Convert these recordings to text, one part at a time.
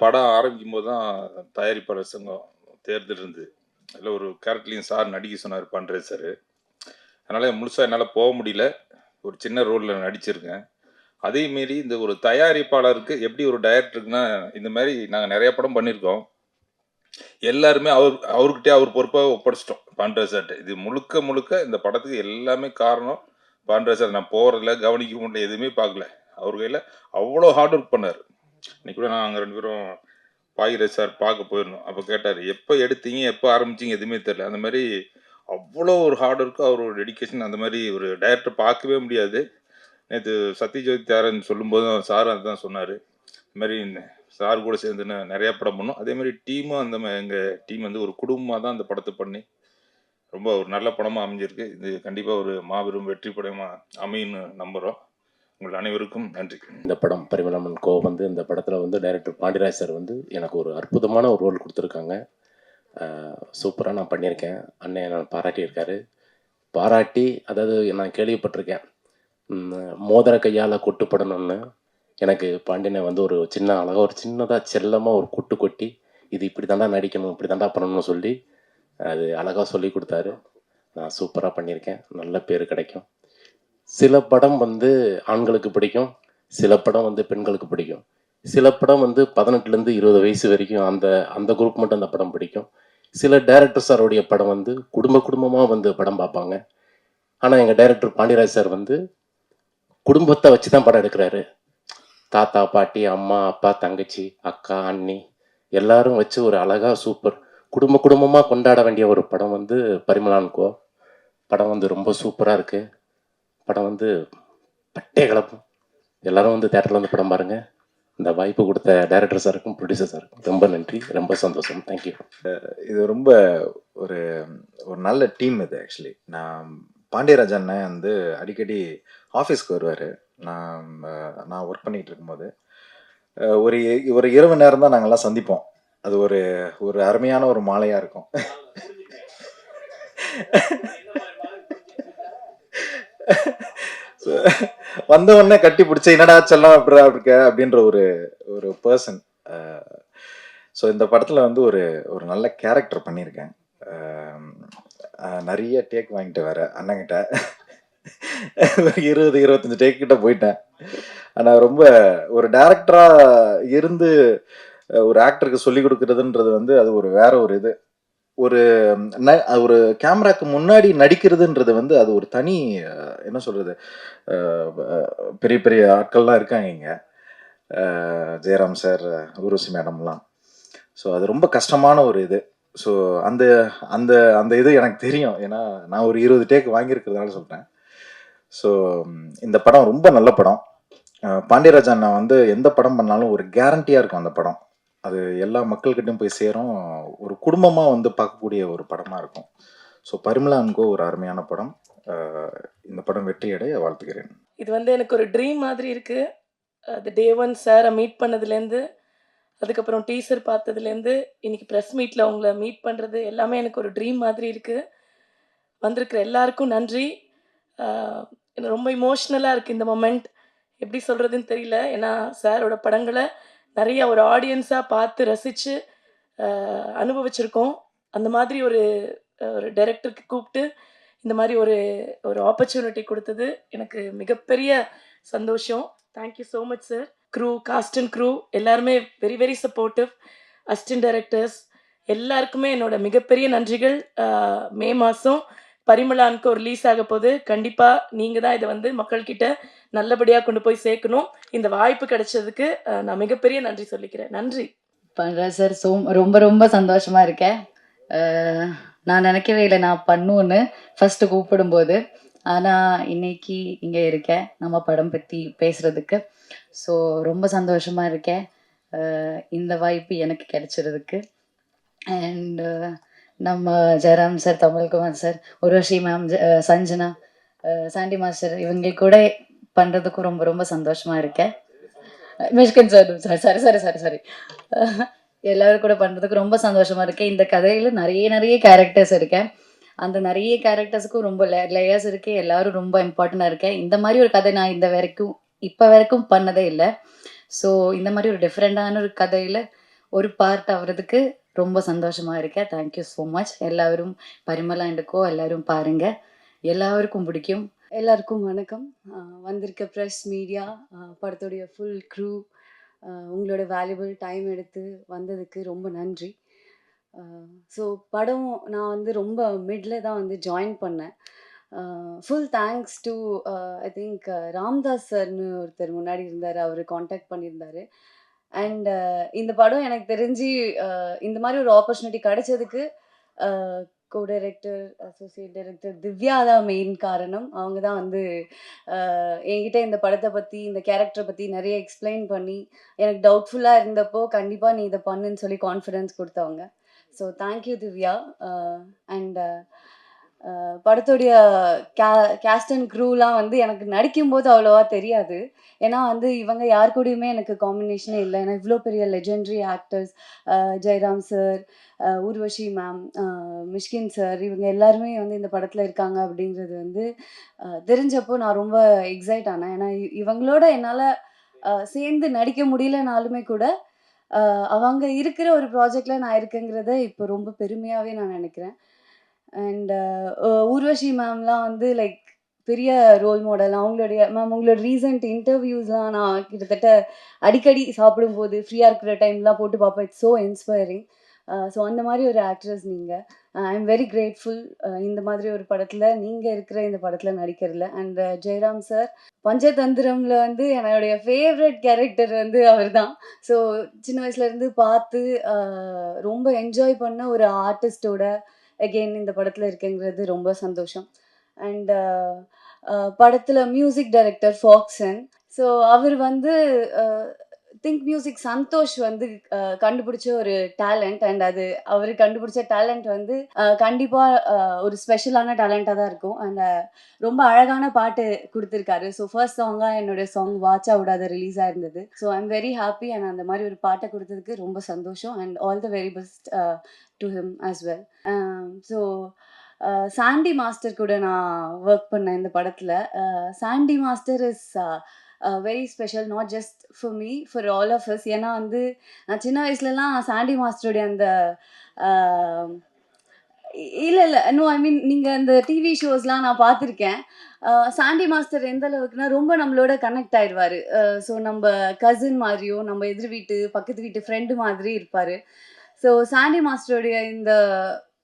படம் ஆரம்பிக்கும்போது தான் தயாரிப்பாளர் சங்கம் தேர்தல் இருந்தது. அதில் ஒரு கேரக்டர்லையும் சார் நடிக்க சொன்னார் பாண்டரேஜ் சார். அதனால் முழுசாக என்னால் போக முடியல. ஒரு சின்ன ரோலில் நடிச்சிருக்கேன். அதேமாரி இந்த ஒரு தயாரிப்பாளருக்கு எப்படி ஒரு டைரக்டருக்குன்னா, இந்த மாதிரி நாங்கள் நிறைய படம் பண்ணியிருக்கோம். எல்லாருமே அவர்கிட்டே அவர் பொறுப்பாக ஒப்படைச்சிட்டோம் பாண்டரேஜ் சார்கிட்ட. இது முழுக்க முழுக்க இந்த படத்துக்கு எல்லாமே காரணம் பாண்டரேஜ் சார். நான் போகிறதில்ல, கவனிக்க முடியல, எதுவுமே பார்க்கல. அவர் கையில் அவ்வளோ ஹார்ட் ஒர்க் பண்ணார். இன்னைக்கு கூட நாங்கள் 2 பேரும் பாகிராஜ் சார் பார்க்க போயிருந்தோம். அப்போ கேட்டார், எப்போ எடுத்தீங்க, எப்போ ஆரம்பிச்சிங்க, எதுவுமே தெரியல. அந்த மாதிரி அவ்வளோ ஒரு ஹார்ட் ஒர்க்கு, அவரோட டெடிக்கேஷன், அந்த மாதிரி ஒரு டைரக்டர் பார்க்கவே முடியாது. நேற்று சத்யஜோதி தாரன் சொல்லும்போது சார் அதுதான் சொன்னார். இது மாதிரி சார் கூட சேர்ந்து நிறையா படம் பண்ணோம். அதே மாதிரி டீமும் எங்கள் டீம் வந்து ஒரு குடும்பமாக தான் அந்த படத்தை பண்ணி ரொம்ப ஒரு நல்ல படமாக அமைஞ்சிருக்கு. இது கண்டிப்பாக ஒரு மாபெரும் வெற்றி படமாக அமையும்னு நம்புகிறோம். உங்கள் அனைவருக்கும் நன்றி. இந்த படம் பரிமளமன் கோ வந்து இந்த படத்தில் வந்து டைரக்டர் பாண்டியராஜ் சார் வந்து எனக்கு ஒரு அற்புதமான ஒரு ரோல் கொடுத்துருக்காங்க. சூப்பராக நான் பண்ணியிருக்கேன். அண்ணன் நான் பாராட்டியிருக்காரு. பாராட்டி, அதாவது நான் கேள்விப்பட்டிருக்கேன், மோதிர கையால் கொட்டுப்படணும்னு. எனக்கு பாண்டியனை வந்து ஒரு சின்ன அழகாக ஒரு சின்னதாக செல்லமாக ஒரு கொட்டு கொட்டி, இது இப்படி தாண்டா நடிக்கணும், இப்படி தாண்டா பண்ணணும்னு சொல்லி அது அழகாக சொல்லி கொடுத்தாரு. நான் சூப்பராக பண்ணியிருக்கேன். நல்ல பேர் கிடைக்கும். சில படம் வந்து ஆண்களுக்கு பிடிக்கும், சில படம் வந்து பெண்களுக்கு பிடிக்கும். சில படம் வந்து 18லேருந்து 20 வயசு வரைக்கும் அந்த குரூப் மட்டும் அந்த படம் பிடிக்கும். சில டைரக்டர் சாருடைய படம் வந்து குடும்பமாக வந்து படம் பார்ப்பாங்க. ஆனால் எங்கள் டைரக்டர் பாண்டியராஜ் சார் வந்து குடும்பத்தை வச்சு தான் படம் எடுக்கிறாரு. தாத்தா, பாட்டி, அம்மா, அப்பா, தங்கச்சி, அக்கா, அண்ணி எல்லாரும் வச்சு ஒரு அழகாக சூப்பர் குடும்பமாக கொண்டாட வேண்டிய ஒரு படம் வந்து பரிமளமன் கோ. படம் வந்து ரொம்ப சூப்பராக இருக்குது. படம் வந்து பட்டே கலப்பும். எல்லாரும் வந்து தேட்டரில் வந்து படம் பாருங்கள். இந்த வாய்ப்பு கொடுத்த டைரக்டர் சாருக்கும் ப்ரொடியூசர் சாருக்கும் ரொம்ப நன்றி. ரொம்ப சந்தோஷம். தேங்க்யூ. இது ரொம்ப ஒரு ஒரு நல்ல டீம் இது. ஆக்சுவலி நான் பாண்டியராஜ் அண்ணன் வந்து அடிக்கடி ஆஃபீஸ்க்கு வருவார். நான் ஒர்க் பண்ணிகிட்டு இருக்கும்போது ஒரு ஒரு இரவு நேரம் தான் நாங்கள்லாம் சந்திப்போம். அது ஒரு ஒரு அருமையான ஒரு மாலையாக இருக்கும். வந்த உடனே கட்டி பிடிச்ச என்னடா செல்லம் அப்படின்ற ஒரு ஒரு பர்சன். ஸோ இந்த படத்தில் வந்து ஒரு ஒரு நல்ல கேரக்டர் பண்ணியிருக்கேன். நிறைய டேக் வாங்கிட்டு வர அண்ணங்கிட்ட ஒரு 20-25 டேக் கிட்ட போயிட்டேன். ஆனால் ரொம்ப ஒரு டேரக்டராக இருந்து ஒரு ஆக்டருக்கு சொல்லி கொடுக்குறதுன்றது வந்து அது ஒரு வேற ஒரு இது. ஒரு ஒரு கேமராக்கு முன்னாடி நடிக்கிறதுன்றது வந்து அது ஒரு தனி, என்ன சொல்றது, பெரிய பெரிய ஆட்கள்லாம் இருக்காங்க இங்கே, ஜெயராம் சார், ஊர்வசி மேடம்லாம். ஸோ அது ரொம்ப கஷ்டமான ஒரு இது. ஸோ அந்த அந்த அந்த இது எனக்கு தெரியும். ஏன்னா நான் ஒரு 20 டேக் வாங்கியிருக்கிறதுனால சொல்கிறேன். ஸோ இந்த படம் ரொம்ப நல்ல படம். பாண்டியராஜ் அண்ணா வந்து எந்த படம் பண்ணாலும் ஒரு கேரண்டியாக இருக்கும் அந்த படம். அது எல்லா மக்கள்கிட்டையும் போய் சேரும். ஒரு குடும்பமாக வந்து பார்க்கக்கூடிய ஒரு படமாக இருக்கும். ஸோ பரிமளமன் கோ ஒரு அருமையான படம். இந்த படம் வெற்றியடைய வாழ்த்துக்கிறேன். இது வந்து எனக்கு ஒரு ட்ரீம் மாதிரி இருக்குது. அது டே ஒன் சாரை மீட் பண்ணதுலேருந்து, அதுக்கப்புறம் டீசர் பார்த்ததுலேருந்து, இன்னைக்கு ப்ரெஸ் மீட்டில் உங்களை மீட் பண்ணுறது எல்லாமே எனக்கு ஒரு ட்ரீம் மாதிரி இருக்குது. வந்திருக்கிற எல்லாருக்கும் நன்றி. எனக்கு ரொம்ப இமோஷ்னலாக இருக்குது இந்த மொமெண்ட். எப்படி சொல்கிறதுன்னு தெரியல. ஏன்னா சாரோட படங்களை நிறைய ஒரு ஆடியன்ஸாக பார்த்து ரசித்து அனுபவிச்சிருக்கோம். அந்த மாதிரி ஒரு ஒரு டைரக்டருக்கு கூப்பிட்டு இந்த மாதிரி ஒரு ஒரு ஆப்பர்ச்சுனிட்டி கொடுத்தது எனக்கு மிகப்பெரிய சந்தோஷம். Thank you so much sir. Crew, cast and crew எல்லாருமே very very supportive. Assistant directors எல்லாருக்குமே என்னோட மிகப்பெரிய நன்றிகள். மே மாதம் பரிமளானுக்கு ஒரு ரிலீஸ் ஆக போது. கண்டிப்பாக நீங்கள் தான் இதை வந்து மக்கள்கிட்ட நல்லபடியாக கொண்டு போய் சேர்க்கணும். இந்த வாய்ப்பு கிடைச்சதுக்கு நான் மிகப்பெரிய நன்றி சொல்லிக்கிறேன். நன்றி பண்ணுறேன் சார். ரொம்ப ரொம்ப சந்தோஷமாக இருக்கேன். நான் நினைக்கவே இல்லை நான் பண்ணுன்னு ஃபஸ்ட்டு கூப்பிடும்போது. ஆனால் இன்னைக்கு இங்கே இருக்கேன் நம்ம படம் பற்றி பேசுகிறதுக்கு. ஸோ ரொம்ப சந்தோஷமாக இருக்கேன் இந்த வாய்ப்பு எனக்கு கிடைச்சிறதுக்கு. அண்டு நம்ம Jayaram sir, Tamilkumar sir, Urvashi ma'am, Sanjana, Sandy master இவங்க கூட பண்ணுறதுக்கும் ரொம்ப ரொம்ப சந்தோஷமாக இருக்கேன். மிஷ்கன் சார் எல்லாரும் கூட பண்ணுறதுக்கு ரொம்ப சந்தோஷமாக இருக்கேன். இந்த கதையில் நிறைய கேரக்டர்ஸ் இருக்கேன். அந்த நிறைய கேரக்டர்ஸுக்கும் ரொம்ப லேயர்ஸ் இருக்குது. எல்லோரும் ரொம்ப இம்பார்ட்டண்ட்டாக இருக்கேன். இந்த மாதிரி ஒரு கதை நான் இப்போ வரைக்கும் பண்ணதே இல்லை. ஸோ இந்த மாதிரி ஒரு டிஃப்ரெண்ட்டான ஒரு கதையில் ஒரு பார்ட் ஆகுறதுக்கு ரொம்ப சந்தோஷமாக இருக்கேன். Thank you so much. எல்லாரும் பரிமளா அண்டுக்கோ எல்லாரும் பாருங்கள், எல்லாருக்கும் பிடிக்கும். எல்லாருக்கும் வணக்கம். வந்திருக்க ப்ரெஸ், மீடியா, படத்துடைய ஃபுல் க்ரூ, உங்களோட வேல்யூபிள் டைம் எடுத்து வந்ததுக்கு ரொம்ப நன்றி. ஸோ படம் நான் வந்து ரொம்ப மிட்ல தான் வந்து ஜாயின் பண்ணேன். Full thanks to I think Ramdas சார்னு ஒருத்தர் முன்னாடி இருந்தார், அவர் காண்டாக்ட் பண்ணியிருந்தாரு. அண்ட் இந்த படம் எனக்கு தெரிஞ்சு இந்த மாதிரி ஒரு ஆப்பர்ச்சுனிட்டி கிடைச்சதுக்கு co director, associate director Divya தான் மெயின் காரணம். அவங்க தான் வந்து என்கிட்ட இந்த படத்தை பற்றி, இந்த கேரக்டரை பற்றி நிறைய எக்ஸ்பிளைன் பண்ணி, எனக்கு டவுட்ஃபுல்லாக இருந்தப்போ கண்டிப்பாக நீ இதை பண்ணுன்னு சொல்லி கான்ஃபிடென்ஸ் கொடுத்தவங்க. So thank you Divya. அண்ட் படத்துடைய கேஸ்ட் அண்ட் க்ரூலாம் வந்து எனக்கு நடிக்கும்போது அவ்வளோவா தெரியாது. ஏன்னா வந்து இவங்க யார் கூடயுமே எனக்கு காம்பினேஷனே இல்லை. ஏன்னா இவ்வளோ பெரிய legendary actors, Jayaram sir, Urvashi ma'am, Mysskin sir, இவங்க எல்லாருமே வந்து இந்த படத்தில் இருக்காங்க அப்படிங்கிறது வந்து தெரிஞ்சப்போ நான் ரொம்ப எக்ஸைட் ஆனேன். ஏன்னா இவங்களோட என்னால் சேர்ந்து நடிக்க முடியலனாலுமே கூட அவங்க இருக்கிற ஒரு ப்ராஜெக்டில் நான் இருக்கேங்கிறத இப்போ ரொம்ப பெருமையாகவே நான் நினைக்கிறேன். அண்ட் ஊர்வஷி மேம்லாம் வந்து லைக் பெரிய ரோல் மாடல். அவங்களுடைய மேம் உங்களோட ரீசன்ட் இன்டர்வியூஸ்லாம் நான் கிட்டத்தட்ட அடிக்கடி சாப்பிடும்போது ஃப்ரீயாக இருக்கிற டைம்லாம் போட்டு பார்ப்பேன். It's so inspiring. ஸோ அந்த மாதிரி ஒரு ஆக்ட்ரஸ் நீங்கள். ஐ எம் வெரி கிரேட்ஃபுல் இந்த மாதிரி ஒரு படத்தில் நீங்கள் இருக்கிற இந்த படத்தில் நடிக்கிறதுல. அண்ட் ஜெயராம் சார், பஞ்சதந்திரமில் வந்து என்னுடைய ஃபேவரட் கேரக்டர் வந்து அவர் தான். ஸோ சின்ன வயசுலேருந்து பார்த்து ரொம்ப என்ஜாய் பண்ண ஒரு ஆர்டிஸ்டோட அகெயின் இந்த படத்தில் இருக்கேங்கிறது ரொம்ப சந்தோஷம். அண்ட் படத்தில் மியூசிக் டைரக்டர் ஃபாக்சன். ஸோ அவர் வந்து திங்க் மியூசிக் சந்தோஷ் வந்து கண்டுபிடிச்ச ஒரு டேலண்ட். அண்ட் அது அவர் கண்டுபிடிச்ச டேலண்ட் வந்து கண்டிப்பாக ஒரு ஸ்பெஷலான டேலண்டாக தான் இருக்கும். அண்ட் ரொம்ப அழகான பாட்டு கொடுத்துருக்காரு. ஸோ ஃபர்ஸ்ட் சாங்காக என்னோட சாங் வாட்சா விடாத ரிலீஸ் ஆயிருந்தது. So I am very happy. And அந்த மாதிரி ஒரு பாட்டை கொடுத்ததுக்கு ரொம்ப சந்தோஷம். And all the very best to him as well. So Sandy master கூட நான் ஒர்க் பண்ணேன் இந்த படத்தில். Sandy master is very special, not just for me, for all of us. ஏன்னா வந்து நான் சின்ன வயசுலலாம் சாண்டி மாஸ்டருடைய அந்த இல்லை நோ ஐ மீன் நீங்கள் அந்த டிவி ஷோஸ்லாம் நான் பார்த்துருக்கேன். சாண்டி மாஸ்டர் எந்த அளவுக்குனா ரொம்ப நம்மளோட கனெக்ட் ஆயிடுவார். ஸோ நம்ம கசின் மாதிரியோ, நம்ம எதிர் வீட்டு பக்கத்து வீட்டு ஃப்ரெண்டு மாதிரி இருப்பார். ஸோ சாண்டி மாஸ்டருடைய இந்த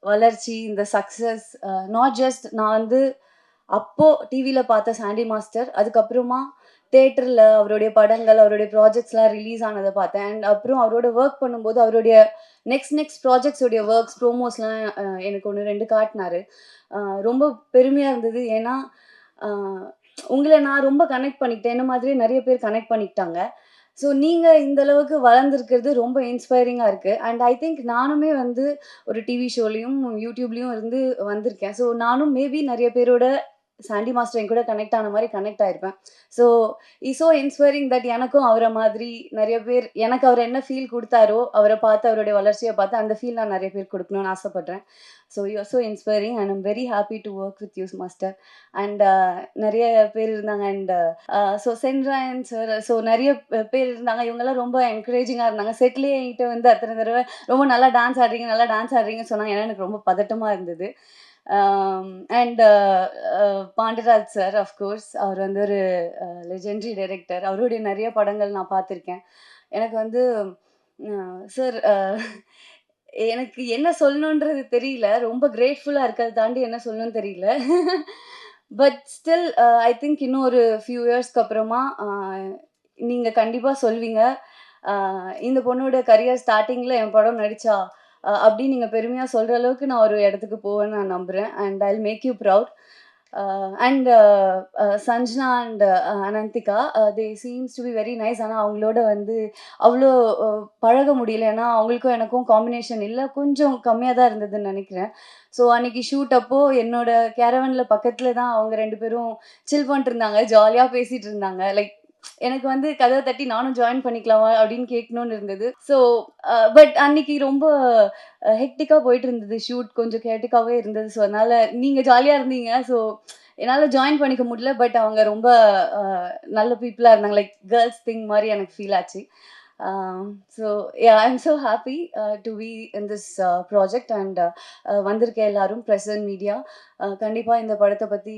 வளர்ச்சி, இந்த சக்ஸஸ், நாட் ஜஸ்ட் நான் வந்து அப்போது டிவியில் பார்த்த சாண்டி மாஸ்டர், அதுக்கப்புறமா தேட்டரில் அவருடைய படங்கள், அவருடைய ப்ராஜெக்ட்ஸ்லாம் ரிலீஸ் ஆனதை பார்த்தேன். அண்ட் அப்புறம் அவரோட ஒர்க் பண்ணும்போது அவருடைய நெக்ஸ்ட் ப்ராஜெக்ட்ஸோடைய ஒர்க்ஸ், ப்ரோமோஸ்லாம் எனக்கு 1-2 காட்டினாரு. ரொம்ப பெருமையாக இருந்தது. ஏன்னா உங்களை நான் ரொம்ப கனெக்ட் பண்ணிக்கிட்டேன், என்ன மாதிரியே நிறைய பேர் கனெக்ட் பண்ணிக்கிட்டாங்க. ஸோ நீங்கள் இந்த அளவுக்கு வளர்ந்துருக்கிறது ரொம்ப இன்ஸ்பைரிங்காக இருக்குது. அண்ட் ஐ திங்க் நானுமே வந்து ஒரு டிவி ஷோலையும் யூடியூப்லேயும் இருந்து வந்திருக்கேன். ஸோ நானும் மேபி நிறைய பேரோட சாண்டி மாஸ்டர் என் கூட கனெக்ட் ஆன மாதிரி கனெக்ட் ஆயிருப்பேன். So is so inspiring that எனக்கும் அவரை மாதிரி நிறைய பேர், எனக்கு அவர் என்ன ஃபீல் கொடுத்தாரோ, அவரை பார்த்து அவருடைய வளர்ச்சியை பார்த்து அந்த ஃபீல் நான் நிறைய பேர் கொடுக்கணும்னு ஆசைப்பட்றேன். So you are so inspiring and I'm very happy to work with you master. And நிறைய பேர் இருந்தாங்க. And so Sendrayan sir, so நிறைய பேர் இருந்தாங்க. இவங்கெல்லாம் ரொம்ப என்கரேஜிங்காக இருந்தாங்க. செட்லேயே என்கிட்ட வந்து அத்தனை தடவை ரொம்ப நல்லா டான்ஸ் ஆடுறீங்கன்னு சொன்னாங்க. ஏன்னா எனக்கு ரொம்ப பதட்டமாக இருந்தது. அண்ட் பாண்டியராஜ் சார், அஃப்கோர்ஸ் அவர் வந்து ஒரு லெஜெண்டரி டைரக்டர். அவருடைய நிறைய படங்கள் நான் பார்த்துருக்கேன். எனக்கு வந்து சார் எனக்கு என்ன சொல்லணுன்றது தெரியல. ரொம்ப கிரேட்ஃபுல்லாக இருக்கிறத தாண்டி என்ன சொல்லணும்னு தெரியல. பட் ஸ்டில் ஐ திங்க் இன்னும் ஒரு ஃபியூ இயர்ஸ்க்கு அப்புறமா நீங்கள் கண்டிப்பாக சொல்வீங்க, இந்த பொண்ணோட கரியர் ஸ்டார்டிங்கில் என் படம் நடித்தா அப்படின்னு நீங்கள் பெருமையாக சொல்கிற அளவுக்கு நான் ஒரு இடத்துக்கு போவேன்னு நான் நம்புகிறேன். And I will make you proud. And Sanjana and Ananthika, they seems to be very nice. ஆனால் அவங்களோட வந்து அவ்வளோ பழக முடியல. ஏன்னா அவங்களுக்கும் எனக்கும் காம்பினேஷன் இல்லை, கொஞ்சம் கம்மியாக தான் இருந்ததுன்னு நினைக்கிறேன். ஸோ அன்றைக்கி ஷூட் அப்போது என்னோட கேரவனில் பக்கத்தில் தான் அவங்க 2 பேரும் சில் பண்ணிட்டு இருந்தாங்க, ஜாலியாக பேசிகிட்டு இருந்தாங்க. லைக் எனக்கு வந்து கதவை தட்டி நானும் ஜாயின் பண்ணிக்கலாமா அப்படின்னு கேட்கணும்னு இருந்தது. ஸோ பட் அன்னைக்கு ரொம்ப ஹெக்டிக்காக போயிட்டு இருந்தது, ஷூட் கொஞ்சம் கேட்டிக்காகவே இருந்தது. ஸோ அதனால் நீங்கள் ஜாலியாக இருந்தீங்க. ஸோ என்னால் ஜாயின் பண்ணிக்க முடியல. பட் அவங்க ரொம்ப நல்ல பீப்புளாக இருந்தாங்க. லைக் கேர்ள்ஸ் திங் மாதிரி எனக்கு ஃபீல் ஆச்சு. So I'm so happy to be in this project and வந்திருக்க எல்லாரும் ப்ரெஸ் அண்ட் மீடியா கண்டிப்பாக இந்த படத்தை பற்றி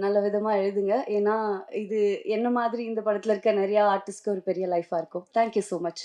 நல்ல விதமாக எழுதுங்க. ஏன்னா இது என்ன மாதிரி இந்த படத்தில் இருக்க நிறையா ஆர்டிஸ்ட்க்கு ஒரு பெரிய லைஃபாக இருக்கும். Thank you so much.